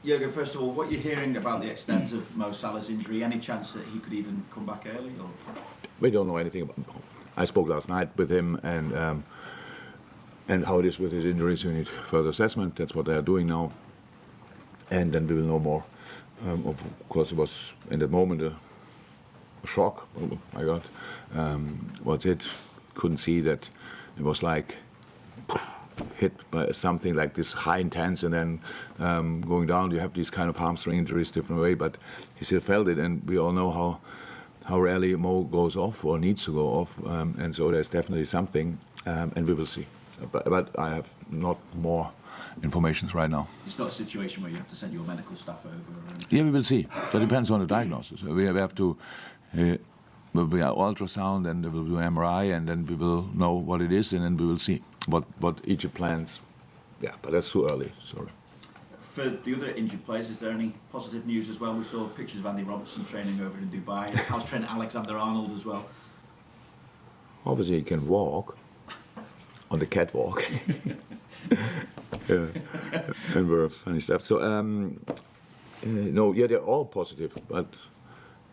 Jürgen, first of all, what you're hearing about the extent of Mo Salah's injury, any chance that he could even come back early? Or? We don't know anything about him. I spoke last night with him, and how it is with his injuries, you need further assessment. That's what they are doing now. And then we will know more. Of course, it was, in that moment, a shock. Oh my God. What's it? Couldn't see that it was like hit by something like this high intense and then going down. You have these kind of hamstring injuries different way, but he still felt it, and we all know how rarely Mo goes off or needs to go off, and so there's definitely something, and we will see. But I have not more information right now. It's not a situation where you have to send your medical staff over? Yeah, we will see. That depends on the diagnosis. We have to, will be ultrasound, and we will do MRI, and then we will know what it is, and then we will see what each plans. Yeah, but that's too early, sorry. For the other injured players, is there any positive news as well? We saw pictures of Andy Robertson training over in Dubai. How's Trent Alexander-Arnold as well? Obviously, he can walk on the catwalk. And we're funny stuff. So, no, yeah, they're all positive, but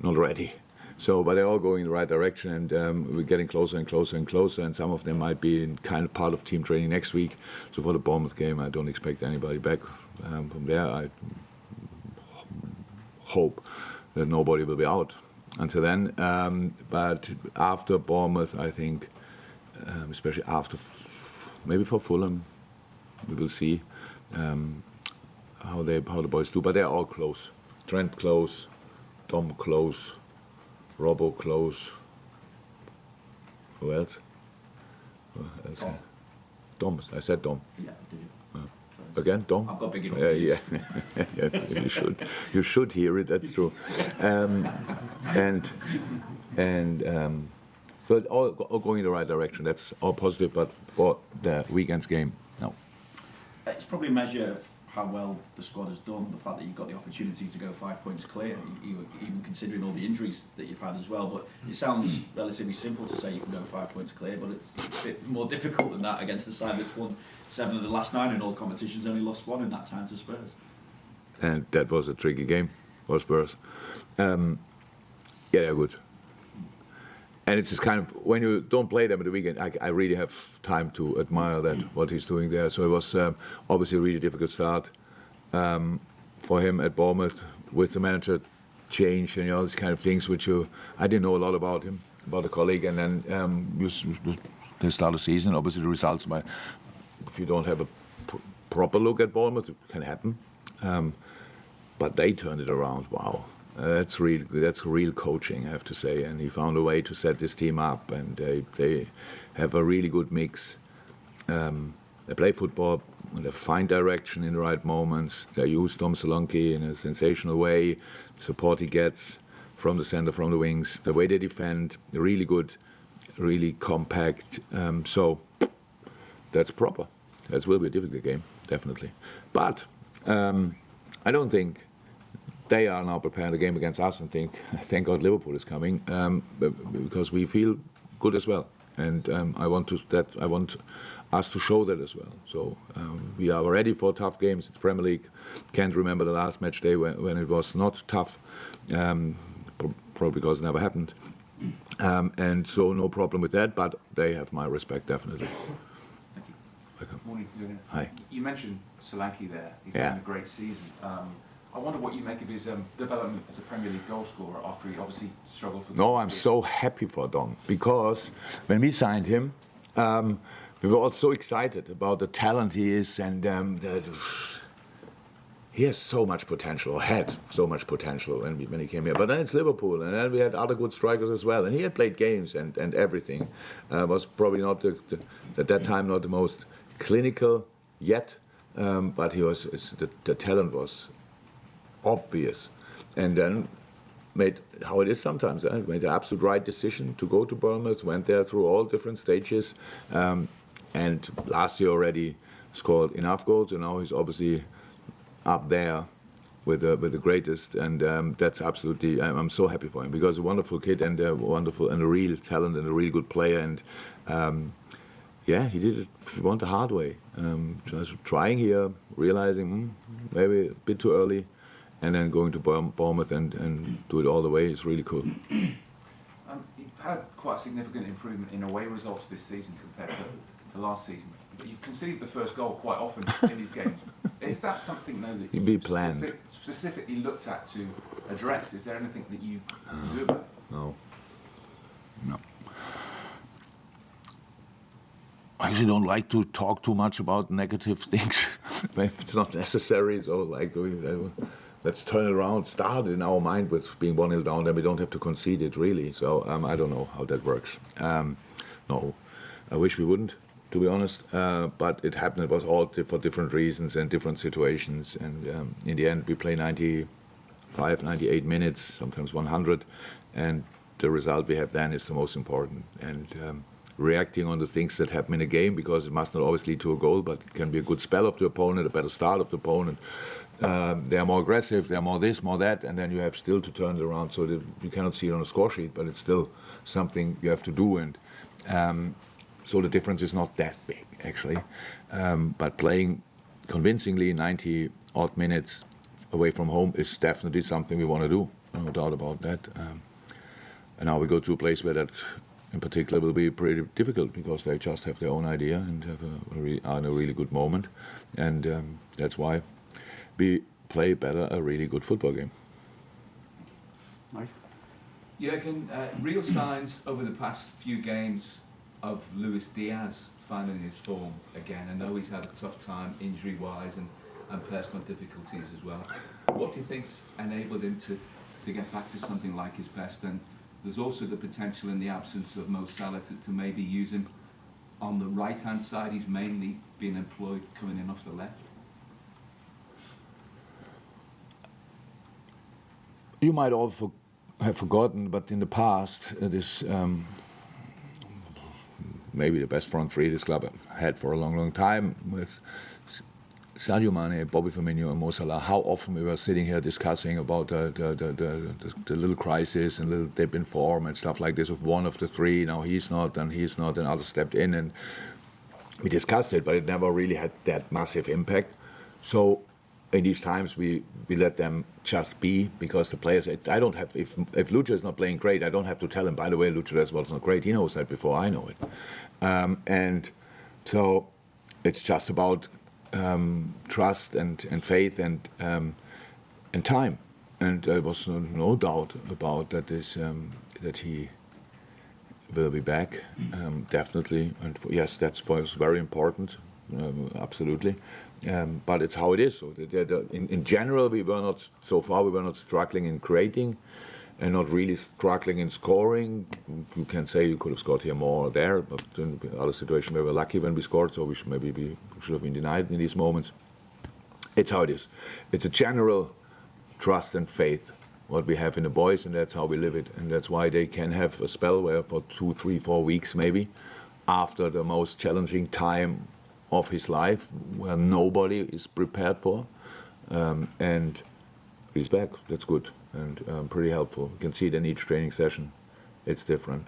not ready. So, but they're all going in the right direction, and we're getting closer and closer and closer, and some of them might be in kind of part of team training next week. So for the Bournemouth game, I don't expect anybody back from there. I hope that nobody will be out until then. But after Bournemouth, I think, especially after, maybe for Fulham, we will see how the boys do. But they're all close. Trent close, Dom close, Robbo close. Who else? Dom. I said Dom. Yeah, did you? Again, Dom? I've got big enough. Yeah. You should. You should hear it. That's true. So it's all going in the right direction. That's all positive. But for the weekend's game, no. It's probably a measure of how well the squad has done, the fact that you've got the opportunity to go 5 points clear, even considering all the injuries that you've had as well. But it sounds relatively simple to say you can go 5 points clear, but it's a bit more difficult than that against the side that's won 7 of the last 9 in all competitions, only lost 1 in that time to Spurs. And that was a tricky game for Spurs. Yeah, they're good. And it's just kind of, when you don't play them at the weekend, I really have time to admire that, what he's doing there. So it was obviously a really difficult start for him at Bournemouth with the manager change and all these kind of things, which I didn't know a lot about him, about a colleague. And then they start the season. Obviously the results, if you don't have a proper look at Bournemouth, it can happen. But they turned it around. Wow. That's real coaching, I have to say, and he found a way to set this team up, and they have a really good mix. They play football, they find direction in the right moments. They use Tom Solanke in a sensational way. The support he gets from the center, from the wings, the way they defend, really good, really compact. So that's proper. That will be a difficult game, definitely. But I don't think they are now preparing the game against us and think, thank God Liverpool is coming, because we feel good as well. And I want us to show that as well. So we are ready for tough games. It's Premier League. Can't remember the last match day when it was not tough, probably because it never happened. And so no problem with that, but they have my respect, definitely. Thank you. Welcome. Morning, Jürgen. Hi. You mentioned Solanke there. He's having a great season. I wonder what you make of his development as a Premier League goal scorer after he obviously struggled for. No, I'm so happy for Don, because when we signed him, we were all so excited about the talent he is, and he has so much potential, or had so much potential when he came here. But then it's Liverpool, and then we had other good strikers as well, and he had played games and everything. Was probably not at that time not the most clinical yet, but he was. The talent was obvious, and then made, how it is sometimes, made the absolute right decision to go to Bournemouth, went there through all different stages, and last year already scored enough goals, and now he's obviously up there with the greatest, and that's absolutely, I'm so happy for him, because a wonderful kid and a real talent and a really good player, and yeah, he did it. He went the hard way. Just trying here, realizing maybe a bit too early, and then going to Bournemouth and do it all the way is really cool. You've had quite a significant improvement in away results this season compared to last season. But you've conceded the first goal quite often in these games. Is that something though that Be planned. Specifically looked at to address? Is there anything that you do about it? No. I actually don't like to talk too much about negative things if it's not necessary. So, like, let's turn it around. Start in our mind with being 1-0 down, then we don't have to concede it, really. So, I don't know how that works. No, I wish we wouldn't, to be honest. But it happened. It was all for different reasons and different situations. And in the end, we play 95, 98 minutes, sometimes 100. And the result we have then is the most important. And reacting on the things that happen in a game, because it must not always lead to a goal, but it can be a good spell of the opponent, a better start of the opponent. They are more aggressive, they are more this, more that, and then you have still to turn it around so that you cannot see it on a score sheet, but it's still something you have to do. And so the difference is not that big, actually. But playing convincingly 90 odd minutes away from home is definitely something we want to do, no doubt about that. And now we go to a place where that in particular will be pretty difficult, because they just have their own idea and are in a really good moment. And that's why we play better a really good football game. Mike? Jürgen, real signs over the past few games of Luis Diaz finding his form again. I know he's had a tough time injury-wise and personal difficulties as well. What do you think's enabled him to get back to something like his best? And there's also the potential in the absence of Mo Salah to maybe use him on the right-hand side. He's mainly been employed coming in off the left. You might all have forgotten, but in the past, this maybe the best front three this club had for a long, long time, with Sadio Mane, Bobby Firmino, and Mo Salah. How often we were sitting here discussing about the little crisis and little dip in form and stuff like this of one of the three. Now he's not, and others stepped in, and we discussed it, but it never really had that massive impact. So in these times, we let them just be, because the players, I don't have, if Lucha is not playing great, I don't have to tell him, by the way, Lucha was not great. He knows that before I know it. And so it's just about trust and faith and time. And there was no doubt about that that he will be back, definitely. And yes, that's for us very important, absolutely. But it's how it is. So in general, we were not struggling in creating, and not really struggling in scoring. You can say you could have scored here more or there, but in other situations we were lucky when we scored, so we should have been denied in these moments. It's how it is. It's a general trust and faith what we have in the boys, and that's how we live it. And that's why they can have a spell where for 2, 3, 4 weeks maybe, after the most challenging time of his life, where nobody is prepared for, and he's back. That's good and pretty helpful. You can see it in each training session. It's different.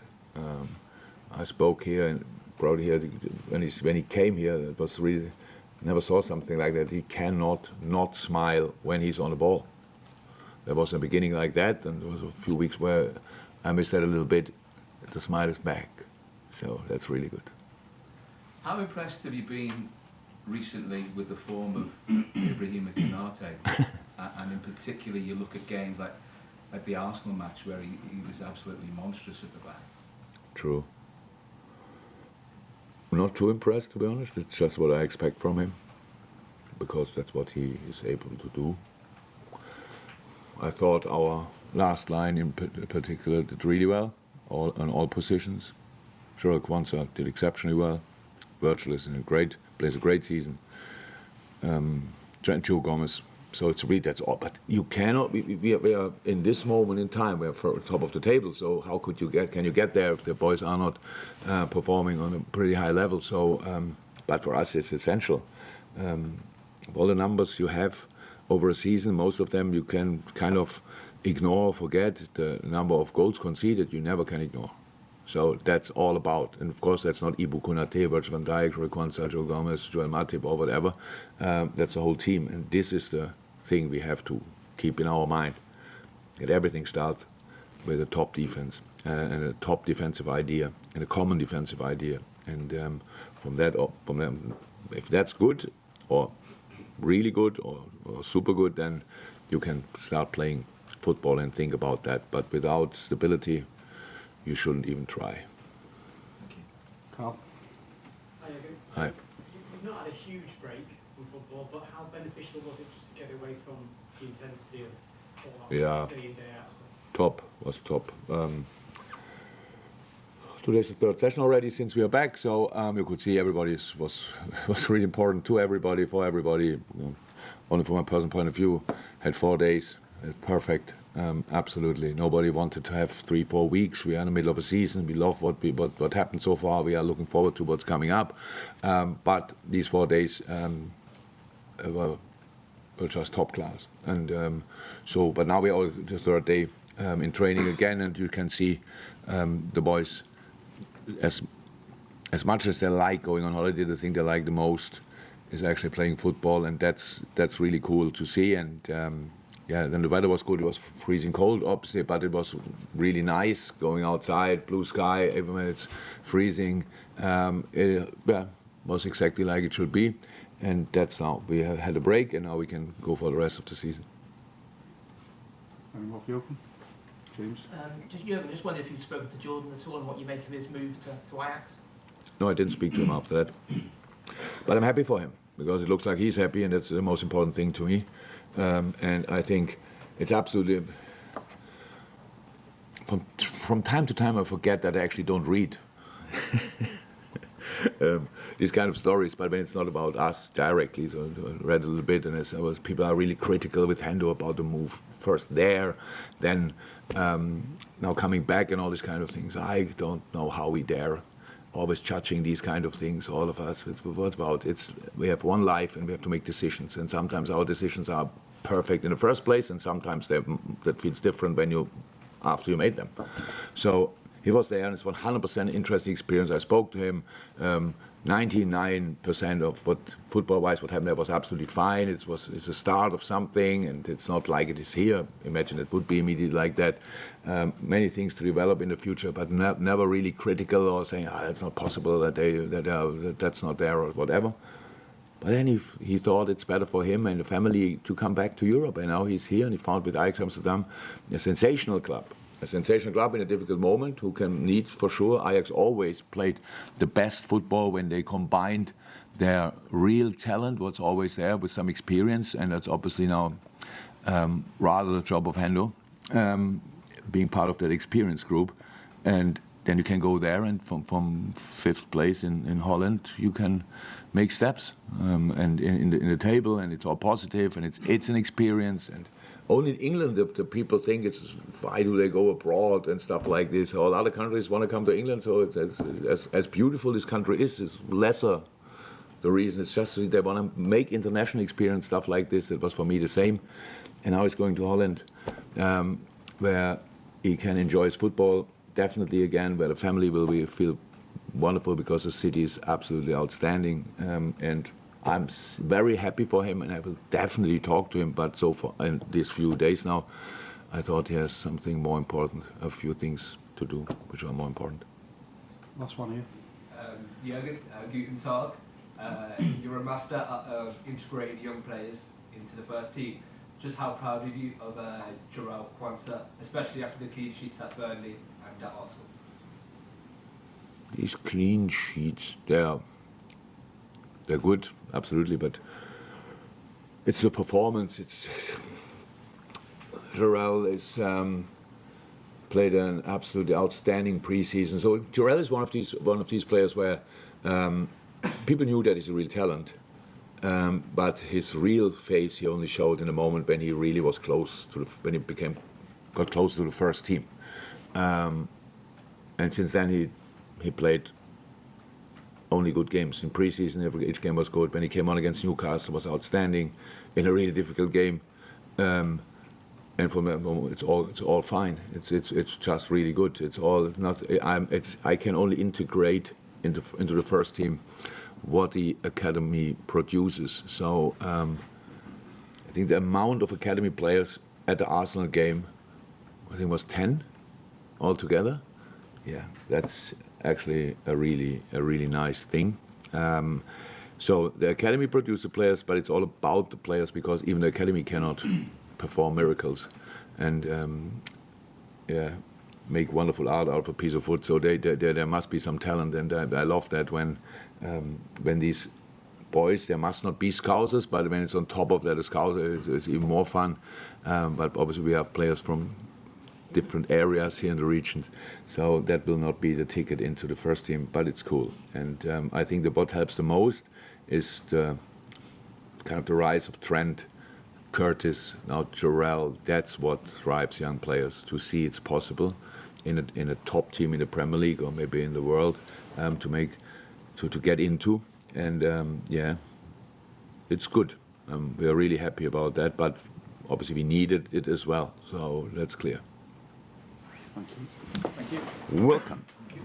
I spoke here and probably here when he came here. It was really, never saw something like that. He cannot not smile when he's on the ball. There was a beginning like that, and there was a few weeks where I missed that a little bit. The smile is back, so that's really good. How impressed have you been recently with the form of Ibrahima Konate? And in particular, you look at games like the Arsenal match where he was absolutely monstrous at the back. True. Not too impressed, to be honest. It's just what I expect from him, because that's what he is able to do. I thought our last line in particular did really well, on all positions. Joel Kwanzaa did exceptionally well. Virgil is plays a great season. Joe Gomez. So it's really, that's all. But you cannot. We are in this moment in time. We're for top of the table. So how can you get there if the boys are not performing on a pretty high level? So, but for us, it's essential. All the numbers you have over a season, most of them you can kind of ignore or forget. The number of goals conceded, you never can ignore. So that's all about. And of course, that's not Ibu Konate, Virgil van Dijk, Roy Quansah, Joe Gomez, Joel Matip, or whatever. That's the whole team. And this is the thing we have to keep in our mind. That everything starts with a top defense and a top defensive idea and a common defensive idea. And from that, if that's good or really good or super good, then you can start playing football and think about that. But without stability, you shouldn't even try. Carl. Hi, Jürgen. Hi. You've not had a huge break from football, but how beneficial was it just to get away from the intensity of all that day in, day out stuff? Was top. Today's the third session already since we are back, so you could see everybody was really important to everybody, for everybody. Only from my personal point of view, had 4 days, perfect. Absolutely, nobody wanted to have 3-4 weeks. We are in the middle of a season. We love what happened so far. We are looking forward to what's coming up. But these 4 days were just top class. And but now we are the third day in training again, and you can see the boys, as much as they like going on holiday, the thing they like the most is actually playing football, and that's really cool to see. And then the weather was good. It was freezing cold, obviously, but it was really nice going outside, blue sky, even when it's freezing. It was exactly like it should be. And that's now. We have had a break, and now we can go for the rest of the season. Any more for you? James? Jürgen, just wondered if you've spoken to Jordan at all and what you make of his move to Ajax. No, I didn't speak to him after that. But I'm happy for him, because it looks like he's happy, and that's the most important thing to me. And I think it's absolutely... From time to time I forget that I actually don't read these kind of stories, but when it's not about us directly, so I read a little bit, and people are really critical with Hendo about the move. First there, then now coming back and all these kind of things. I don't know how we dare always judging these kind of things, all of us. What's about? We have one life and we have to make decisions, and sometimes our decisions are perfect in the first place, and sometimes that feels different after you made them. So he was there, and it's 100% interesting experience. I spoke to him. 99% of what football-wise what happened there was absolutely fine. It's a start of something, and it's not like it is here. Imagine it would be immediately like that. Many things to develop in the future, but never really critical or saying, that's not possible, that's not there or whatever. But then he thought it's better for him and the family to come back to Europe, and now he's here, and he found with Ajax Amsterdam a sensational club. A sensational club in a difficult moment, who can need, for sure. Ajax always played the best football when they combined their real talent, what's always there, with some experience, and that's obviously now rather the job of Hendo, being part of that experience group. And then you can go there, and from fifth place in Holland, you can make steps and in the table, and it's all positive, and it's an experience. And only in England the people think it's why do they go abroad and stuff like this. All other countries want to come to England, so it's as beautiful this country is lesser the reason. It's just they want to make international experience, stuff like this. It was for me the same. And now he's going to Holland, where he can enjoy his football definitely again, where the family will feel wonderful, because the city is absolutely outstanding. And I'm very happy for him, and I will definitely talk to him. But so far, in these few days now, I thought he has something more important, a few things to do, which are more important. Last one here. Jürgen, guten Tag. You're a master at integrating young players into the first team. Just how proud are you of Joel Quansah, especially after the clean sheets at Burnley and at Arsenal? These clean sheets, they're good, absolutely, but it's the performance. Joel is played an absolutely outstanding preseason. So Joel is one of these players where people knew that he's a real talent, but his real face he only showed in a moment when he really was close to when he got close to the first team, and since then he played only good games in preseason. Each game was good. When he came on against Newcastle, was outstanding in a really difficult game. And and for me, it's all fine. It's just really good. It's all not. I can only integrate into the first team what the academy produces. So I think the amount of academy players at the Arsenal game, I think was 10 altogether. Yeah, that's actually a really nice thing. So the academy produces players, but it's all about the players, because even the academy cannot perform miracles and make wonderful art out of a piece of wood. So there must be some talent, and I love that when these boys, there must not be Scousers, but when it's on top of that, a Scouser, it's even more fun. But obviously we have players from different areas here in the region, so that will not be the ticket into the first team, but it's cool. And I think what helps the most is the kind of the rise of Trent, Curtis, now Jarrell. That's what drives young players to see it's possible in a top team in the Premier League or maybe in the world to get into. And yeah, it's good. We are really happy about that, but obviously we needed it as well. So that's clear. Thank you. Thank you. Welcome. Thank you.